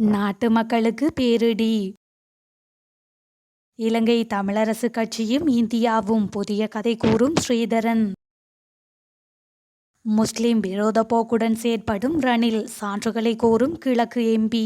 நாட்டு மக்களுக்கு பேரிடி! இலங்கை தமிழரசு கட்சியும் இந்தியாவும் புதிய கதை கூறும் ஸ்ரீதரன். முஸ்லிம் விரோத போக்குடன் செயற்படும் ரணில் சான்றுகளை கோரும் கிழக்கு எம்பி.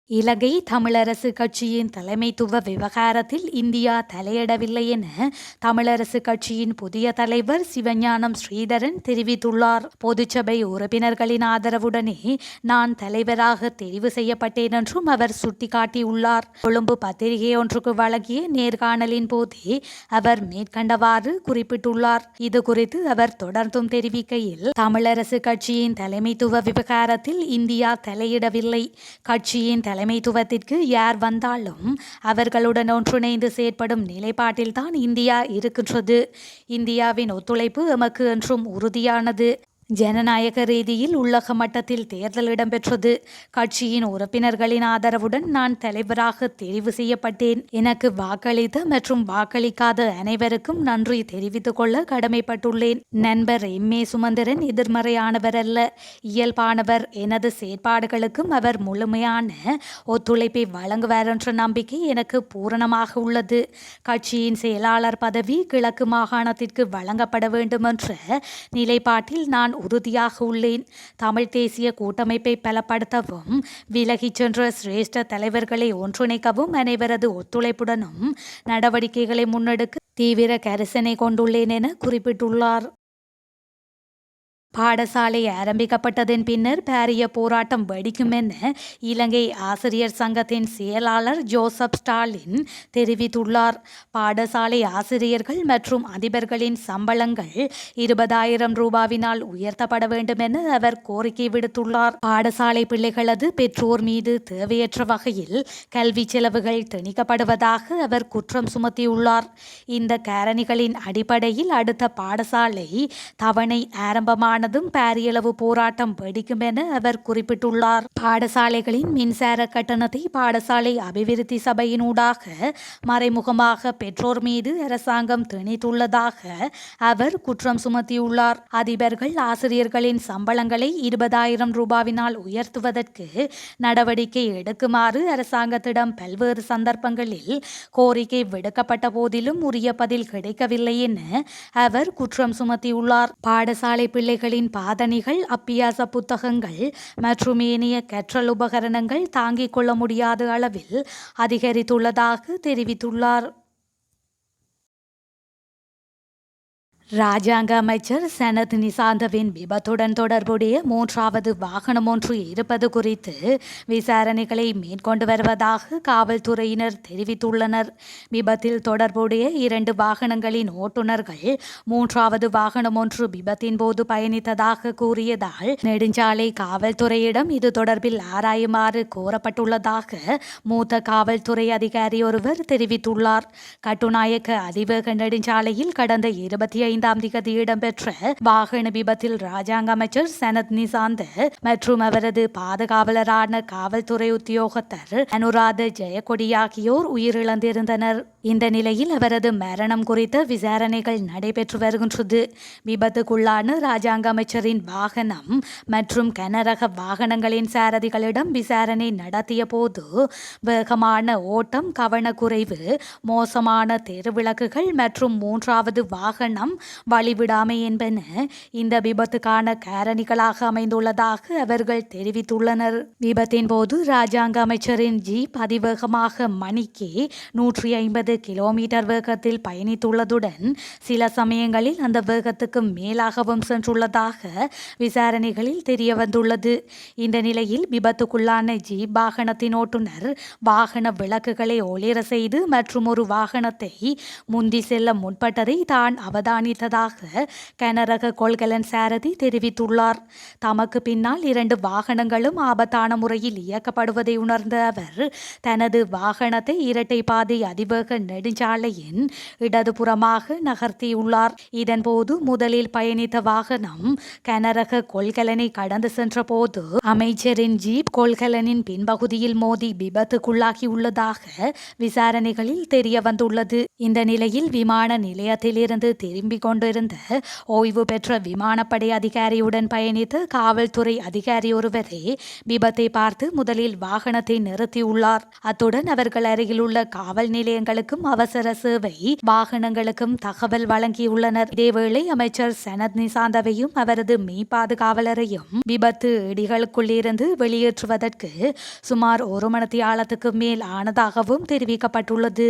இலங்கை தமிழரசு கட்சியின் தலைமைத்துவ விவகாரத்தில் இந்தியா தலையிடவில்லை என தமிழரசு கட்சியின் புதிய தலைவர் சிவஞானம் ஸ்ரீதரன் தெரிவித்துள்ளார். பொதுச்சபை உறுப்பினர்களின் ஆதரவுடனே நான் தலைவராக தெரிவு செய்யப்பட்டேன் என்றும் அவர் சுட்டிக்காட்டியுள்ளார். கொழும்பு பத்திரிகை ஒன்றுக்கு வழங்கிய நேர்காணலின் போதே அவர் மேற்கண்டவாறு குறிப்பிட்டுள்ளார். இது குறித்து அவர் தொடர்ந்தும் தெரிவிக்கையில், தமிழரசு கட்சியின் தலைமைத்துவ விவகாரத்தில் இந்தியா தலையிடவில்லை. கட்சியின் தலைமைத்துவத்திற்கு யார் வந்தாலும் அவர்களுடன் ஒன்றிணைந்து செயற்படும் நிலைப்பாட்டில்தான் இந்தியா இருக்கின்றது. இந்தியாவின் ஒத்துழைப்பு எமக்கு என்றும் உறுதியானது. ஜனநாயக ரீதியில் உள்ளக மட்டத்தில் தேர்தல் இடம்பெற்றது. கட்சியின் உறுப்பினர்களின் ஆதரவுடன் நான் தலைவராக தெரிவு செய்யப்பட்டேன். எனக்கு வாக்களித்த மற்றும் வாக்களிக்காத அனைவருக்கும் நன்றி தெரிவித்துக் கொள்ள கடமைப்பட்டுள்ளேன். நண்பர் எம்.ஏ. சுமந்திரன் எதிர்மறையானவர் அல்ல, இயல்பானவர். எனது செயற்பாடுகளுக்கும் அவர் முழுமையான ஒத்துழைப்பை வழங்குவார் என்ற நம்பிக்கை எனக்கு பூரணமாக உள்ளது. கட்சியின் செயலாளர் பதவி கிழக்கு மாகாணத்திற்கு வழங்கப்பட வேண்டும் என்ற நிலைப்பாட்டில் நான் உறுதியாக உள்ளேன். தமிழ் தேசிய கூட்டமைப்பை பலப்படுத்தவும் விலகிச் சென்ற சிரேஷ்ட தலைவர்களை ஒன்றிணைக்கவும் அனைவரது ஒத்துழைப்புடனும் நடவடிக்கைகளை முன்னெடுக்க தீவிர கரிசனை கொண்டுள்ளேன் என குறிப்பிட்டுள்ளார். பாடசாலை ஆரம்பிக்கப்பட்டதன் பின்னர் பாரிய போராட்டம் வெடிக்கும் என இலங்கை ஆசிரியர் சங்கத்தின் செயலாளர் ஜோசப் ஸ்டாலின் தெரிவித்துள்ளார். பாடசாலை ஆசிரியர்கள் மற்றும் அதிபர்களின் சம்பளங்கள் 20,000 ரூபாவினால் உயர்த்தப்பட வேண்டும் என அவர் கோரிக்கை விடுத்துள்ளார். பாடசாலை பிள்ளைகளது பெற்றோர் மீது தேவையற்ற வகையில் கல்வி செலவுகள் திணிக்கப்படுவதாக அவர் குற்றம் சுமத்தியுள்ளார். இந்த காரணிகளின் அடிப்படையில் அடுத்த பாடசாலை தவணை ஆரம்பமான பாரியளவு போராட்டம் வெடிக்கும் என அவர் குறிப்பிட்டுள்ளார். பாடசாலைகளின் மின்சார கட்டணத்தை பாடசாலை அபிவிருத்தி சபையினூடாக மறைமுகமாக பெற்றோர் மீது அரசாங்கம் திணித்துள்ளதாக அவர் குற்றம் சுமத்தியுள்ளார். அதிபர்கள் ஆசிரியர்களின் சம்பளங்களை 20,000 ரூபாவினால் உயர்த்துவதற்கு நடவடிக்கை எடுக்குமாறு அரசாங்கத்திடம் பல்வேறு சந்தர்ப்பங்களில் கோரிக்கை விடுக்கப்பட்ட போதிலும் உரிய பதில் கிடைக்கவில்லை என அவர் குற்றம் சுமத்தியுள்ளார். பாடசாலை பிள்ளைகளின் பாதணிகள், அப்பியாச புத்தகங்கள் மற்றும் ஏனைய கற்றல் உபகரணங்கள் தாங்கிக் கொள்ள முடியாத அளவில் அதிகரித்துள்ளதாக தெரிவித்துள்ளார். ராஜாங்க அமைச்சர் சனத் நிசாந்தவின் விபத்துடன் தொடர்புடைய 3வது வாகனம் ஒன்று இருப்பது குறித்து விசாரணைகளை மேற்கொண்டு வருவதாக காவல்துறையினர் தெரிவித்துள்ளனர். விபத்தில் தொடர்புடைய 2 வாகனங்களின் ஓட்டுநர்கள் 3வது வாகனம் ஒன்று விபத்தின் போது பயணித்ததாக கூறியதால் நெடுஞ்சாலை காவல்துறையிடம் இது தொடர்பில் ஆராயுமாறு கோரப்பட்டுள்ளதாக மூத்த காவல்துறை அதிகாரி ஒருவர் தெரிவித்துள்ளார். கட்டுநாயக்க அதிவேக நெடுஞ்சாலையில் கடந்த 25 தேதி இடம்பெற்ற வாகன விபத்தில் ராஜாங்க அமைச்சர் சனத் நிசாந்த மற்றும் அவரது பாதுகாவலரான காவல்துறை உத்தியோகத்தர் அனுராத ஜெயக்கொடி ஆகியோர் உயிரிழந்திருந்தனர். இந்த நிலையில் அவரது மரணம் குறித்த விசாரணைகள் நடைபெற்று வருகின்றது. விபத்துக்குள்ளான ராஜாங்க அமைச்சரின் வாகனம் மற்றும் கனரக வாகனங்களின் சாரதிகளிடம் விசாரணை நடத்திய போது வேகமான ஓட்டம், கவனக்குறைவு, மோசமான தெருவிளக்குகள் மற்றும் 3வது வாகனம் வழிவிடாமை என்பன இந்த விபத்துக்கான காரணிகளாக அமைந்துள்ளதாக அவர்கள் தெரிவித்துள்ளனர். விபத்தின் போது ராஜாங்க அமைச்சரின் ஜீப் அதிவேகமாக மணிக்கு 150 கிலோமீட்டர் வேகத்தில் பயணித்துள்ளதுடன் சில சமயங்களில் அந்த வேகத்துக்கு மேலாகவும் சென்றுள்ளதாக விசாரணைகளில் தெரிய வந்துள்ளது. இந்த நிலையில் விபத்துக்குள்ளான ஜீப் வாகனத்தின் ஓட்டுநர் வாகன விளக்குகளை ஒளிர செய்து மற்றும் ஒரு வாகனத்தை முந்தி செல்ல முற்பட்டதை தான் அவதானித்ததாக கனரக கொள்கலன் சாரதி தெரிவித்துள்ளார். தமக்கு பின்னால் 2 வாகனங்களும் ஆபத்தான முறையில் இயக்கப்படுவதை உணர்ந்த அவர் தனது வாகனத்தை இரட்டை பாதை அதிவேக நெடுஞ்சாலையின் இடதுபுறமாக நகர்த்தியுள்ளார். இதன்போது முதலில் பயணித்த வாகனம் கனரக கொள்கலனை கடந்து சென்ற போது அமைச்சரின் ஜீப் கொள்கலனின் பின்பகுதியில் மோதி விபத்துக்குள்ளாகியுள்ளதாக விசாரணைகளில் தெரிய வந்துள்ளது. இந்த நிலையில் விமான நிலையத்திலிருந்து திரும்பிக் கொண்டிருந்த ஓய்வு பெற்ற விமானப்படை அதிகாரியுடன் பயணித்த காவல்துறை அதிகாரி ஒருவரே விபத்தை பார்த்து முதலில் வாகனத்தை நிறுத்தியுள்ளார். அத்துடன் அவர்கள் அருகில் உள்ள காவல் நிலையங்களுக்கும் அவசர சேவை வாகனங்களுக்கும் தகவல் வழங்கியுள்ளனர். இதேவேளை அமைச்சர் சனத் நிசாந்தவையும் அவரது மெய்பாதுகாவலரையும் விபத்து இடிகளுக்குள்ளிருந்து வெளியேற்றுவதற்கு சுமார் 1 மணித்தியாலத்துக்கு மேல் ஆனதாகவும் தெரிவிக்கப்பட்டுள்ளது.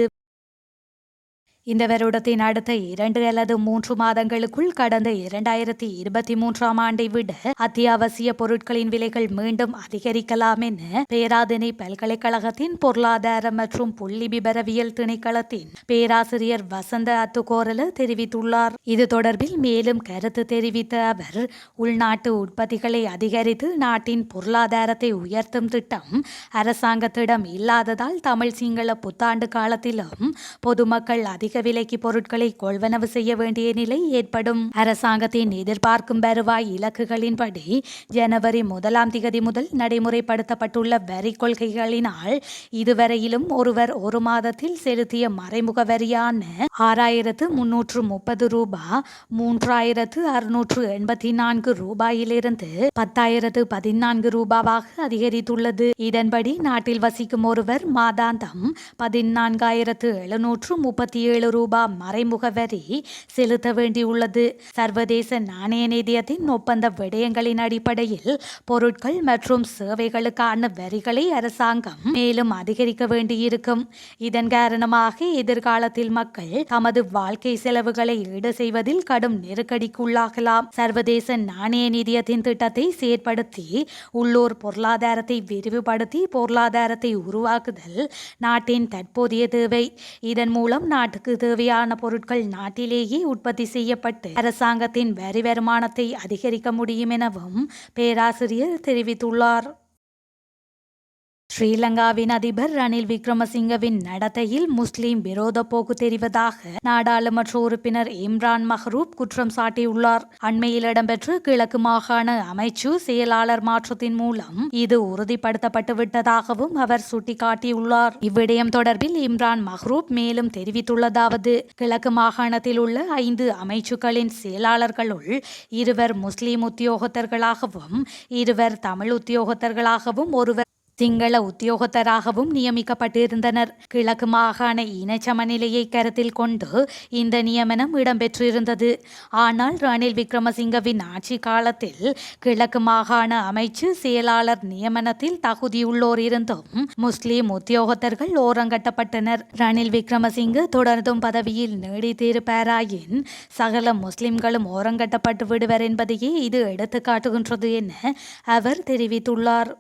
இந்த வருடத்தின் அடுத்த 2 அல்லது 3 மாதங்களுக்குள் கடந்த 2023ஆம் ஆண்டை விட அத்தியாவசிய பொருட்களின் விலைகள் மீண்டும் அதிகரிக்கலாம் என பேராதனை பல்கலைக்கழகத்தின் பொருளாதார மற்றும் புள்ளி விபரவியல் திணைக்களத்தின் பேராசிரியர் வசந்த அத்துக்கோரல தெரிவித்துள்ளார். இது தொடர்பில் மேலும் கருத்து தெரிவித்த அவர், உள்நாட்டு உற்பத்திகளை அதிகரித்து நாட்டின் பொருளாதாரத்தை உயர்த்தும் திட்டம் அரசாங்கத்திடம் இல்லாததால் தமிழ் சிங்கள புத்தாண்டு காலத்திலும் பொதுமக்கள் அதிக விலைக்கு பொருட்களை கொள்வனவு செய்ய வேண்டிய நிலை ஏற்படும். அரசாங்கத்தின் எதிர்பார்க்கும் வருவாய் இலக்குகளின்படி ஜனவரி 1ஆம் திகதி முதல் நடைமுறைப்படுத்தப்பட்டுள்ள வரி கொள்கைகளினால் இதுவரையிலும் ஒருவர் ஒரு மாதத்தில் செலுத்திய மறைமுக வரியான 6,330 ரூபாய் 3,684 ரூபாயிலிருந்து 10,014 ரூபாவாக அதிகரித்துள்ளது. இதன்படி நாட்டில் வசிக்கும் ஒருவர் மாதாந்தம் 14,737 ரூபாய் மறைமுக வரி செலுத்த வேண்டியுள்ளது. சர்வதேச நாணய நிதியத்தின் ஒப்பந்த விடயங்களின் அடிப்படையில் பொருட்கள் மற்றும் சேவைகளுக்கான வரிகளை அரசாங்கம் மேலும் அதிகரிக்க வேண்டியிருக்கும். இதன் காரணமாக எதிர்காலத்தில் மக்கள் தமது வாழ்க்கை செலவுகளை ஈடு செய்வதில் கடும் நெருக்கடிக்குள்ளாகலாம். சர்வதேச நாணய நிதியத்தின் திட்டத்தை செயற்படுத்தி உள்ளூர் பொருளாதாரத்தை விரிவுபடுத்தி பொருளாதாரத்தை உருவாக்குதல் நாட்டின் தற்போதைய தேவை. இதன் மூலம் நாட்டுக்கு தேவையான பொருட்கள் நாட்டிலேயே உற்பத்தி செய்யப்பட்டு அரசாங்கத்தின் வரி வருமானத்தை அதிகரிக்க முடியும் எனவும் பேராசிரியர் தெரிவித்துள்ளார். ஸ்ரீலங்காவின் அதிபர் ரணில் விக்ரமசிங்கவின் நடத்தையில் முஸ்லிம் விரோத போக்கு தெரிவதாக நாடாளுமன்ற உறுப்பினர் இம்ரான் மஹ்ரூப் குற்றம் சாட்டியுள்ளார். அண்மையில் இடம்பெற்ற கிழக்கு மாகாண அமைச்சு செயலாளர் மாற்றத்தின் மூலம் இது உறுதிப்படுத்தப்பட்டு விட்டதாகவும் அவர் சுட்டிக்காட்டியுள்ளார். இவ்விடயம் தொடர்பில் இம்ரான் மஹ்ரூப் மேலும் தெரிவித்துள்ளதாவது, கிழக்கு மாகாணத்தில் உள்ள 5 அமைச்சுக்களின் செயலாளர்களுள் 2 முஸ்லிம் உத்தியோகத்தர்களாகவும் 2 தமிழ் உத்தியோகத்தர்களாகவும் ஒருவர் சிங்கள உத்தியோகத்தராகவும் நியமிக்கப்பட்டிருந்தனர். கிழக்கு மாகாண இன சமநிலையை கருத்தில் கொண்டு இந்த நியமனம் இடம்பெற்றிருந்தது. ஆனால் ரணில் விக்ரமசிங்கவின் ஆட்சி காலத்தில் கிழக்கு மாகாண அமைச்சு செயலாளர் நியமனத்தில் தகுதியுள்ளோர் இருந்தும் முஸ்லிம் உத்தியோகத்தர்கள் ஓரங்கட்டப்பட்டனர். ரணில் விக்ரமசிங்க தொடர்ந்தும் பதவியில் நீடித்திருப்பாராயின் சகல முஸ்லிம்களும் ஓரங்கட்டப்பட்டு விடுவர் என்பதையே இது எடுத்துக்காட்டுகின்றது என அவர் தெரிவித்துள்ளார்.